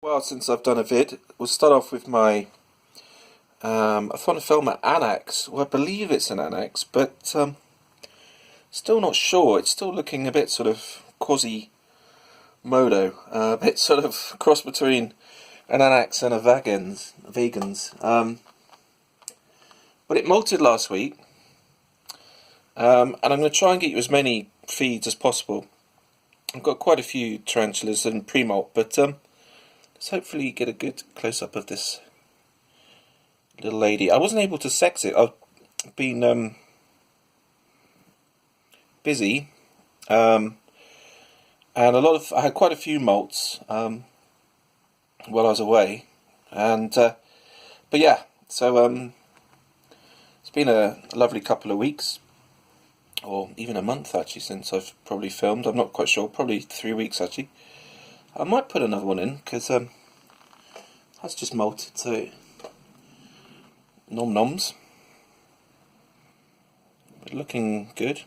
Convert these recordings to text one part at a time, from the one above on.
Well, since I've done a vid, we'll start off with my. I found a film at Annex. Well, I believe it's an Annex, but still not sure. It's still looking a bit sort of Quasimodo, a bit sort of cross between an Annex and a Vegans. But it molted last week, and I'm going to try and get you as many feeds as possible. I've got quite a few tarantulas and pre-molt, but let's hopefully get a good close-up of this little lady. I wasn't able to sex it. I've been busy, and I had quite a few molts while I was away, and but yeah, so it's been a lovely couple of weeks, or even a month actually, since I've probably filmed. I'm not quite sure, probably 3 weeks actually. I might put another one in, because that's just molted, so nom noms. But looking good.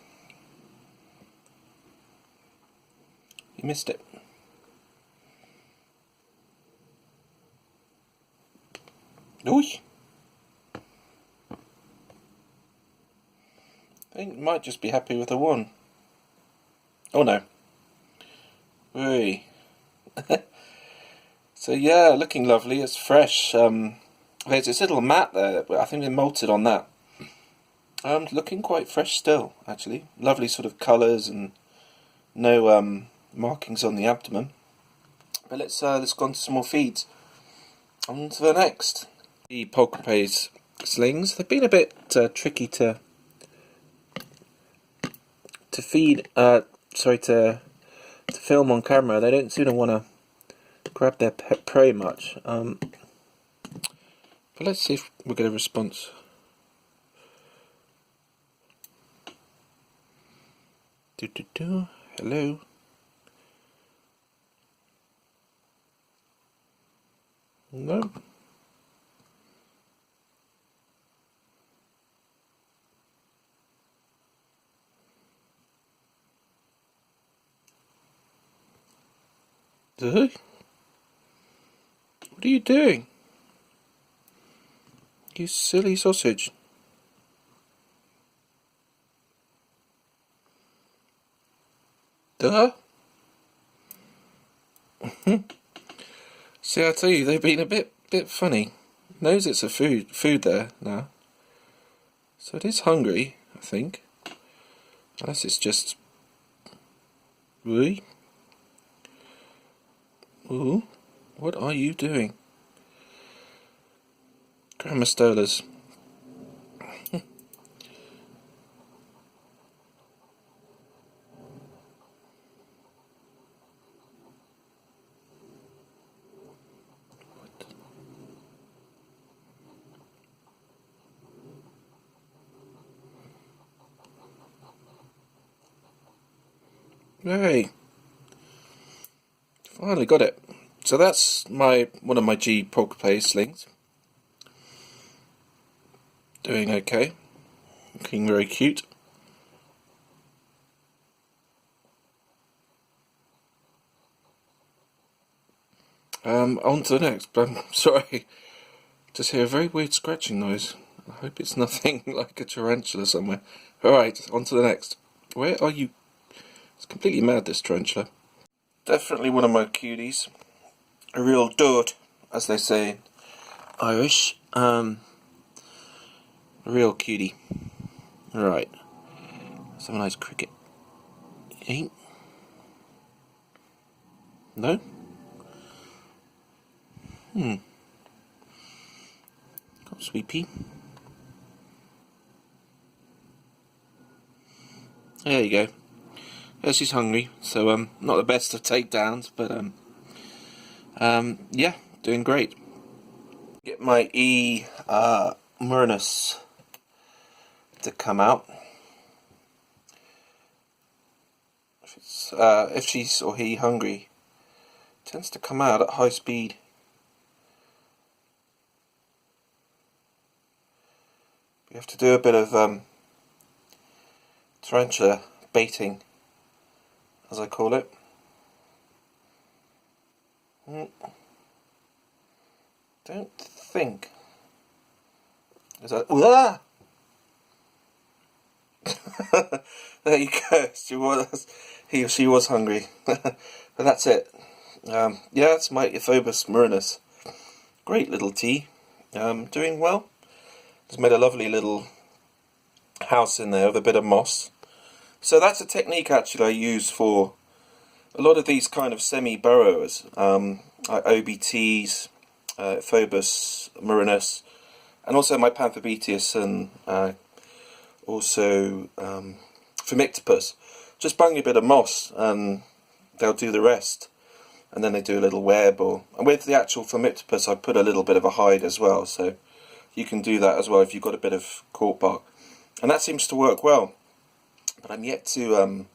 You missed it. Ooh. I think you might just be happy with the one. Oh no. Ooh. So yeah, looking lovely. It's fresh. There's this little mat there. I think they molted on that. Looking quite fresh still, actually. Lovely sort of colours and no markings on the abdomen. But let's go on to some more feeds. On to the next. The Pulchripes slings. They've been a bit tricky to feed. To film on camera. They don't seem to want to grab their prey much. But let's see if we'll get a response. Hello. No. What are you doing? You silly sausage. Duh. See, I tell you, they've been a bit funny. Knows it's a food there now. So it is hungry, I think. Unless it's just really. Ooh, what are you doing? Grandma Stolas. Hey, finally got it. So that's one of my G Pulchripes slings. Doing okay. Looking very cute. On to the next, but I'm sorry. Just hear a very weird scratching noise. I hope it's nothing like a tarantula somewhere. Alright, on to the next. Where are you? It's completely mad, this tarantula. Definitely one of my cuties. A real dud, as they say in Irish. A real cutie. Alright. Let's have a nice cricket. Ain't? No? Got Sweepy. There you go. Yeah, she's hungry, so not the best of takedowns, but yeah, doing great. Get my E Murnus to come out. If she's or he hungry, it tends to come out at high speed. You have to do a bit of tarantula baiting, as I call it. don't think. Is that? Ah! There you go. He or she was hungry. But that's it. Yeah, that's my Ephobus murinus. Great little tea. Doing well. Just made a lovely little house in there with a bit of moss. So that's a technique actually I use for a lot of these kind of semi-burrowers. Like OBTs, Ephobus murinus, and also my Panthobeteus and also Phomictopus. Just bung a bit of moss and they'll do the rest. And then they do a little web, and with the actual Phomictopus I put a little bit of a hide as well, so you can do that as well if you've got a bit of cork bark. And that seems to work well. But I'm yet to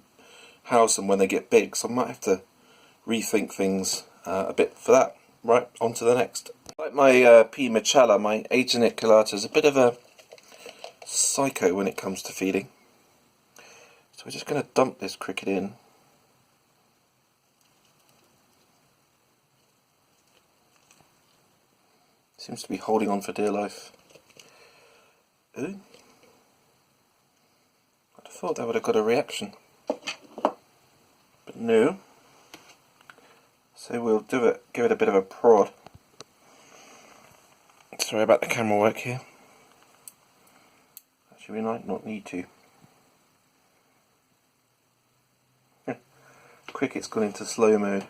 house them when they get big, so I might have to rethink things a bit for that. Right, on to the next. Like my P. Machella, my Ageniculata is a bit of a psycho when it comes to feeding. So we're just going to dump this cricket in. Seems to be holding on for dear life. Ooh. I'd have thought that would have got a reaction. But no. So we'll do it, give it a bit of a prod. Sorry about the camera work here. Actually, we might not need to. Cricket's gone into slow mode.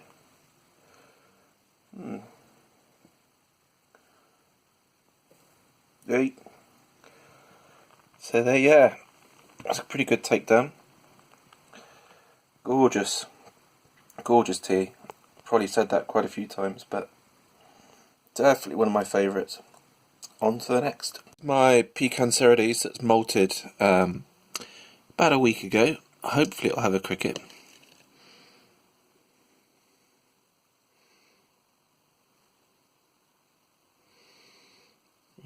Right. So there, yeah, that's a pretty good takedown. Gorgeous, gorgeous tea. Probably said that quite a few times, but definitely one of my favourites. On to the next. My Pecan Cerodes that's moulted about a week ago. Hopefully it'll have a cricket.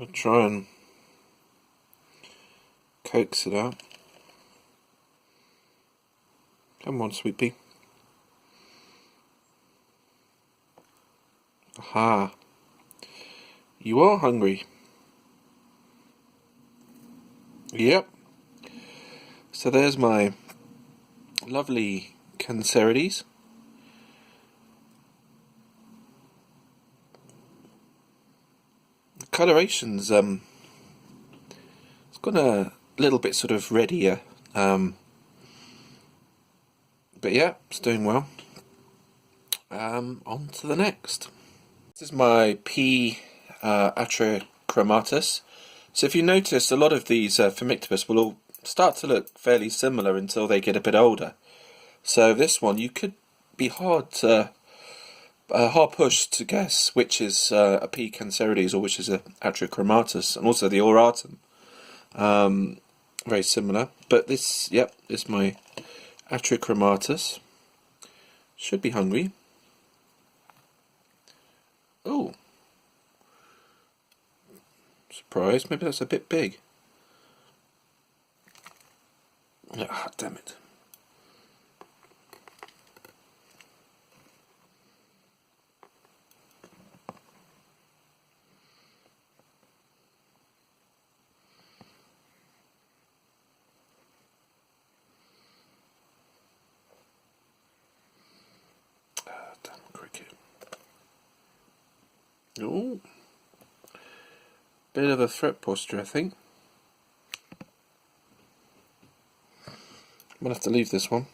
I'll try and coax it out. Come on, sweet pea. Aha. You are hungry. Yep. So there's my lovely Cancerides. The coloration's it's got a little bit sort of reddier, but yeah, it's doing well. On to the next. This is my P. Atriochromatus. So if you notice, a lot of these Phomictopus will all start to look fairly similar until they get a bit older. So this one, you could be hard pushed to guess which is a P. Cancerides or which is a Atriochromatus, and also the auratum. Very similar, but this, yep, is my Atriochromatus. Should be hungry. Oh, surprise! Maybe that's a bit big. Ah, damn it! Damn cricket. Oh, bit of a threat posture, I think. I'm gonna have to leave this one.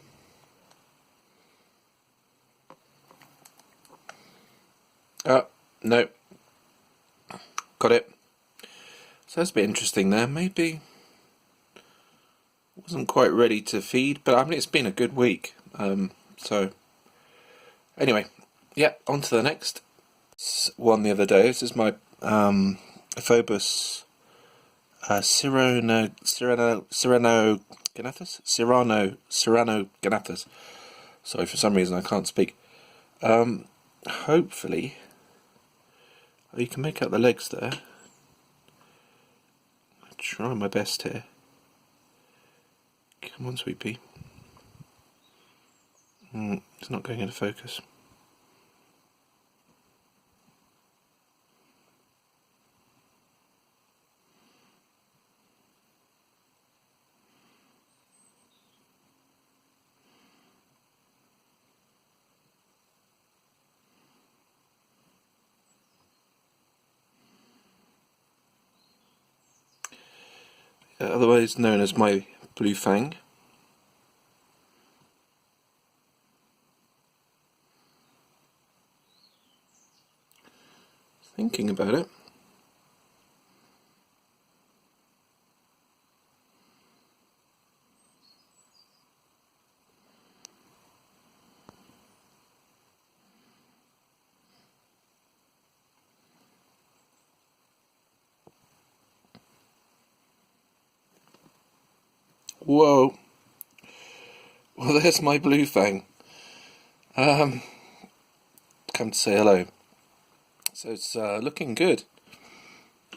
No. Got it. So that's a bit interesting there. Maybe wasn't quite ready to feed, but I mean it's been a good week. So anyway, yeah, on to the next one the other day. This is my Ephobus Cyranogenathus. Sorry, for some reason I can't speak. Hopefully, you can make out the legs there. I'll try my best here. Come on, sweet pea. It's not going into focus. otherwise known as my Blue Fang. Thinking about it. Whoa. Well, there's my Blue Fang. Come to say hello. So it's looking good.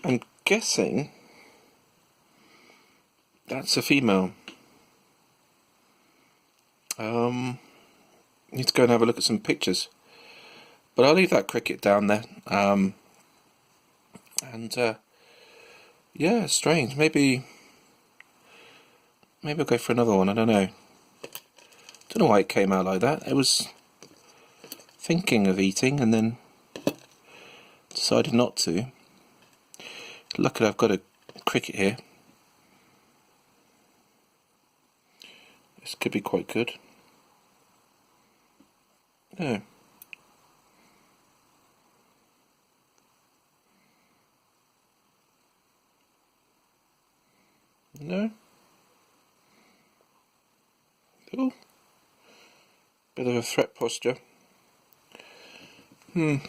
I'm guessing that's a female. Need to go and have a look at some pictures. But I'll leave that cricket down there. Yeah, strange. Maybe I'll go for another one. I don't know. Don't know why it came out like that. It was thinking of eating and then decided not to. Luckily, I've got a cricket here. This could be quite good. No. No. Cool. Bit of a threat posture. I'll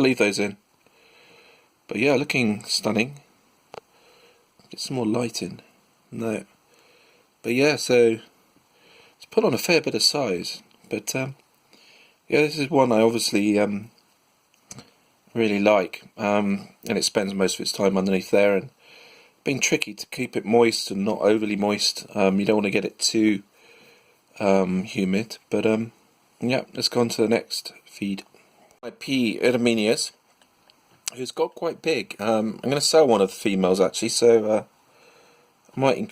leave those in. But yeah, looking stunning. Get some more light in. No. But yeah, so it's put on a fair bit of size. But yeah, this is one I obviously really like. And it spends most of its time underneath there, and being tricky to keep it moist and not overly moist. You don't want to get it too humid. But yeah, let's go on to the next feed. My P. Edaminias, who's got quite big. I'm going to sell one of the females actually, so I might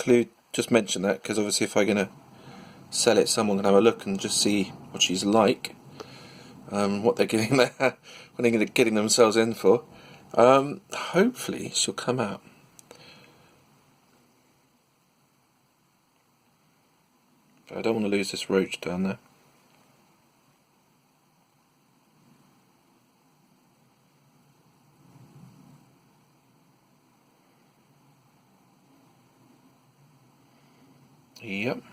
just mention that, because obviously if I'm going to sell it, someone can have a look and just see what she's like, what they're getting there, what they're getting themselves in for. Hopefully she'll come out. But I don't want to lose this roach down there. Yep.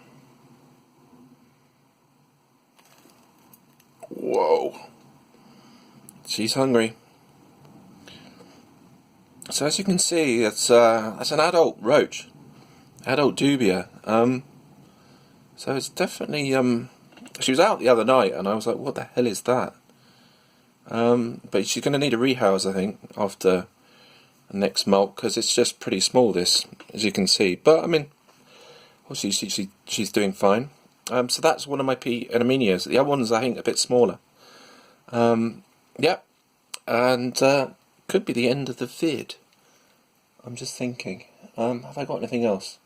Whoa. She's hungry. So as you can see, that's an adult roach, adult dubia. So it's definitely she was out the other night, and I was like, what the hell is that? But she's going to need a rehouse, I think, after the next molt, because it's just pretty small, this, as you can see. But I mean, obviously she's doing fine. So that's one of my P. Edaminias. The other one's, I think, a bit smaller. Yeah, and could be the end of the vid. I'm just thinking. Have I got anything else?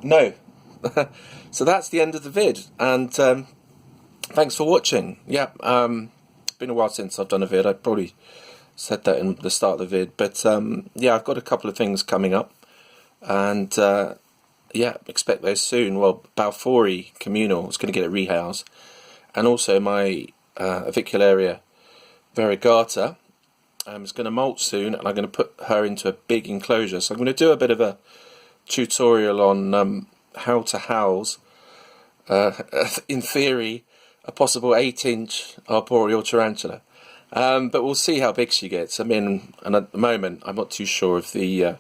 No. So that's the end of the vid, and thanks for watching. Yeah, been a while since I've done a vid. I probably said that in the start of the vid, but yeah, I've got a couple of things coming up, and yeah, expect those soon. Well, Balforis communal is going to get a rehouse, and also my Avicularia Variegata is going to molt soon, and I'm going to put her into a big enclosure. So I'm going to do a bit of a tutorial on how to house, in theory, a possible 8-inch arboreal tarantula. But we'll see how big she gets. I mean, and at the moment, I'm not too sure of the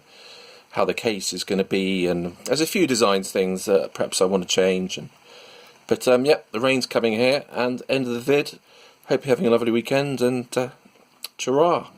how the case is going to be, and there's a few designs things that perhaps I want to change. But yeah, the rain's coming here, and end of the vid. Hope you're having a lovely weekend, and ta-ra.